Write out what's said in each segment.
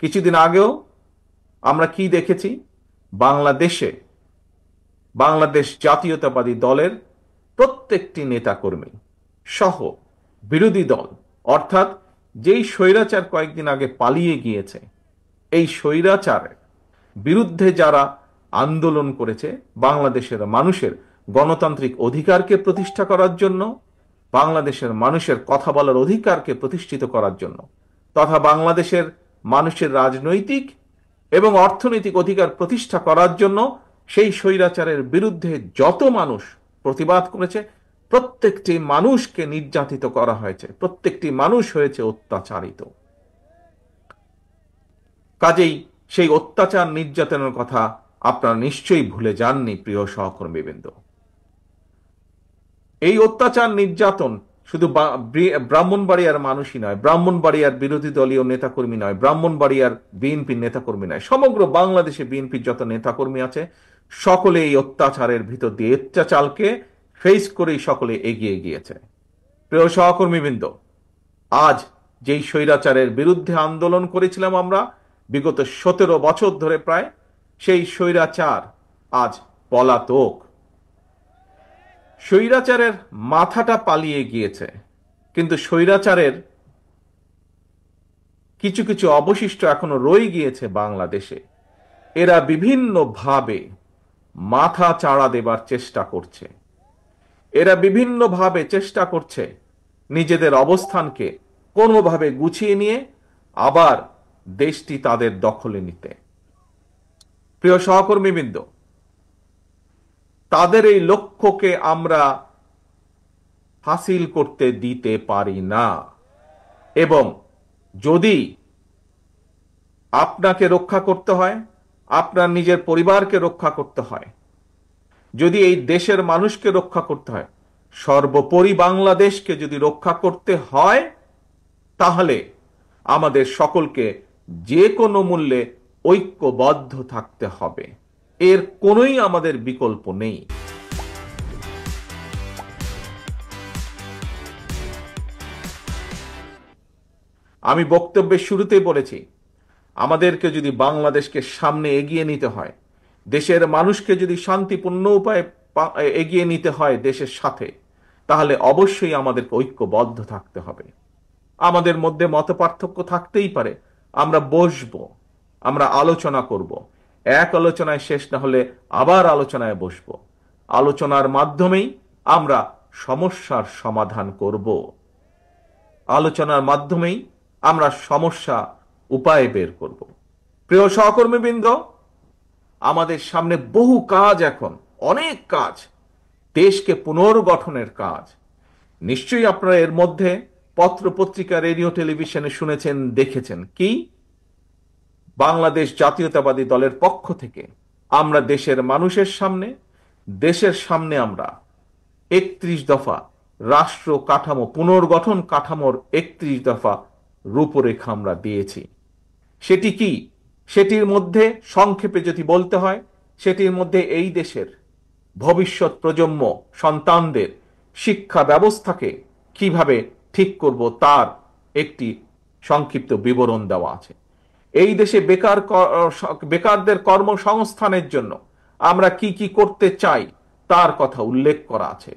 কিছুদিন আগেও আমরা কি দেখেছি? বাংলাদেশ জাতীয়তাবাদী দলের প্রত্যেকটি নেতাকর্মী সহ বিরোধী দল, অর্থাৎ যেই স্বৈরাচার কয়েকদিন আগে পালিয়ে গিয়েছে, এই স্বৈরাচারের বিরুদ্ধে যারা আন্দোলন করেছে বাংলাদেশের মানুষের গণতান্ত্রিক অধিকারকে প্রতিষ্ঠা করার জন্য, বাংলাদেশের মানুষের কথা বলার অধিকারকে প্রতিষ্ঠিত করার জন্য, তথা বাংলাদেশের মানুষের রাজনৈতিক এবং অর্থনৈতিক অধিকার প্রতিষ্ঠা করার জন্য সেই স্বৈরাচারের বিরুদ্ধে যত মানুষ প্রতিবাদ করেছে, প্রত্যেকটি মানুষকে নির্যাতিত করা হয়েছে, প্রত্যেকটি মানুষ হয়েছে অত্যাচারিত। কাজেই সেই অত্যাচার নির্যাতনের কথা আপনারা নিশ্চয়ই ভুলে যাননি প্রিয় সহকর্মীবৃন্দ। এই অত্যাচার নির্যাতন শুধু ব্রাহ্মণবাড়িয়ার মানুষই নয়, ব্রাহ্মণবাড়িয়ার বিরোধী দলীয় নেতাকর্মী নয়, ব্রাহ্মণবাড়িয়ার বিএনপির নেতাকর্মী নয়, সমগ্র বাংলাদেশে বিএনপির যত নেতাকর্মী আছে সকলে এই অত্যাচারের ভিতর দিয়ে অত্যাচারকে ফেস করেই সকলে এগিয়ে গিয়েছে। প্রিয় সহকর্মীবৃন্দ, আজ যেই স্বৈরাচারের বিরুদ্ধে আন্দোলন করেছিলাম আমরা বিগত 17 বছর ধরে প্রায়, সেই স্বৈরাচার আজ পলাতক। স্বৈরাচারের মাথাটা পালিয়ে গিয়েছে, কিন্তু স্বৈরাচারের কিছু কিছু অবশিষ্ট এখনো রয়ে গিয়েছে বাংলাদেশে। এরা বিভিন্নভাবে মাথা চাড়া দেবার চেষ্টা করছে, এরা বিভিন্নভাবে চেষ্টা করছে নিজেদের অবস্থানকে কোনোভাবে গুছিয়ে নিয়ে আবার দেশটি তাদের দখলে নিতে। প্রিয় সহকর্মীবৃন্দ, তাদের এই লক্ষ্যকে আমরা হাসিল করতে দিতে পারি না, এবং যদি আপনাকে রক্ষা করতে হয়, আপনার নিজের পরিবারকে রক্ষা করতে হয়, যদি এই দেশের মানুষকে রক্ষা করতে হয়, সর্বোপরি বাংলাদেশকে যদি রক্ষা করতে হয়, তাহলে আমাদের সকলকে যে কোনো মূল্যে ঐক্যবদ্ধ থাকতে হবে। এর কোনোই আমাদের বিকল্প নেই। আমি বক্তব্যের শুরুতেই বলেছি, আমাদেরকে যদি বাংলাদেশকে সামনে এগিয়ে নিতে হয়, দেশের মানুষকে যদি শান্তিপূর্ণ উপায়ে এগিয়ে নিতে হয় দেশের সাথে, তাহলে অবশ্যই আমাদেরকে ঐক্যবদ্ধ থাকতে হবে। আমাদের মধ্যে মতপার্থক্য থাকতেই পারে, আমরা বসবো, আমরা আলোচনা করব, এক আলোচনায় শেষ না হলে আবার আলোচনায় বসবো, আলোচনার মাধ্যমেই আমরা সমস্যার সমাধান করব, আলোচনার মাধ্যমেই আমরা সমস্যা উপায় বের করব। প্রিয় সহকর্মীবৃন্দ, আমাদের সামনে বহু কাজ, এখন অনেক কাজ, দেশকে পুনর্গঠনের কাজ। নিশ্চয়ই আপনারা এর মধ্যে পত্র পত্রিকা, রেডিও, টেলিভিশনে শুনেছেন, দেখেছেন কি বাংলাদেশ জাতীয়তাবাদী দলের পক্ষ থেকে আমরা দেশের মানুষের সামনে, দেশের সামনে আমরা 31 দফা রাষ্ট্র কাঠামো পুনর্গঠন কাঠামোর 31 দফা রূপরেখা আমরা দিয়েছি। সেটি কি? সেটির মধ্যে সংক্ষেপে যদি বলতে হয়, সেটির মধ্যে এই দেশের ভবিষ্যৎ প্রজন্ম সন্তানদের শিক্ষা ব্যবস্থাকে কিভাবে ঠিক করব তার একটি সংক্ষিপ্ত বিবরণ দেওয়া আছে। এই দেশে বেকারদের কর্মসংস্থানের জন্য আমরা কি কি করতে চাই তার কথা উল্লেখ করা আছে।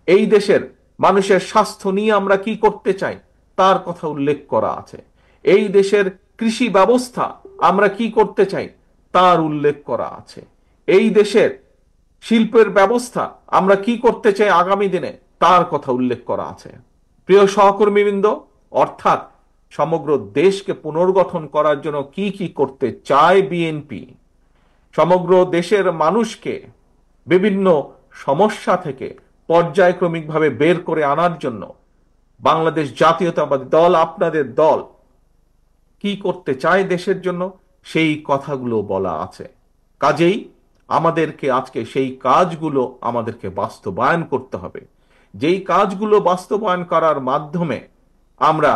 এই দেশের মানুষের স্বাস্থ্য নিয়ে আমরা কি করতে চাই তার কথা উল্লেখ করা আছে। এই দেশের কৃষি ব্যবস্থা আমরা কি করতে চাই তার উল্লেখ করা আছে। এই দেশের শিল্পের ব্যবস্থা আমরা কি করতে চাই আগামী দিনে তার কথা উল্লেখ করা আছে। প্রিয় সহকর্মীবৃন্দ, অর্থাৎ সমগ্র দেশকে পুনর্গঠন করার জন্য কি কি করতে চায় বিএনপি, সমগ্র দেশের মানুষকে বিভিন্ন সমস্যা থেকে পর্যায়ক্রমিকভাবে বের করে আনার জন্য বাংলাদেশ জাতীয়তাবাদী দল, আপনাদের দল কি করতে চায় দেশের জন্য, সেই কথাগুলো বলা আছে। কাজেই আমাদেরকে আজকে সেই কাজগুলো আমাদেরকে বাস্তবায়ন করতে হবে। যেই কাজগুলো বাস্তবায়ন করার মাধ্যমে আমরা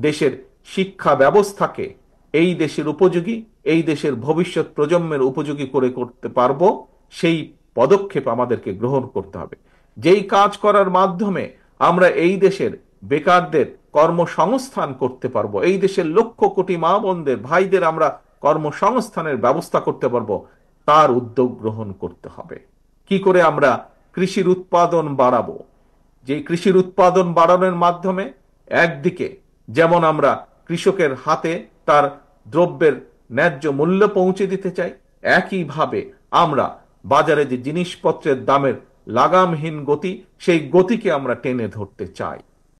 দেশের শিক্ষা ব্যবস্থাকে এই দেশের উপযোগী, এই দেশের ভবিষ্যৎ প্রজন্মের উপযোগী করে করতে পারবো, সেই পদক্ষেপ আমাদেরকে গ্রহণ করতে হবে। যেই কাজ করার মাধ্যমে আমরা এই দেশের বেকারদের কর্মসংস্থান করতে পারবো, এই দেশের লক্ষ কোটি মা বোনদের ভাইদের আমরা কর্মসংস্থানের ব্যবস্থা করতে পারবো, তার উদ্যোগ গ্রহণ করতে হবে। কি করে আমরা কৃষির উৎপাদন বাড়াবো? যে কৃষির উৎপাদন বাড়ানোর মাধ্যমে একদিকে যেমন আমরা কৃষকের হাতে তার দ্রব্যের ন্যায্য মূল্য পৌঁছে দিতে চাই, একইভাবে আমরা বাজারে যে জিনিসপত্রের দামের লাগামহীন গতি, সেই গতিকে আমরা টেনে ধরতে চাই।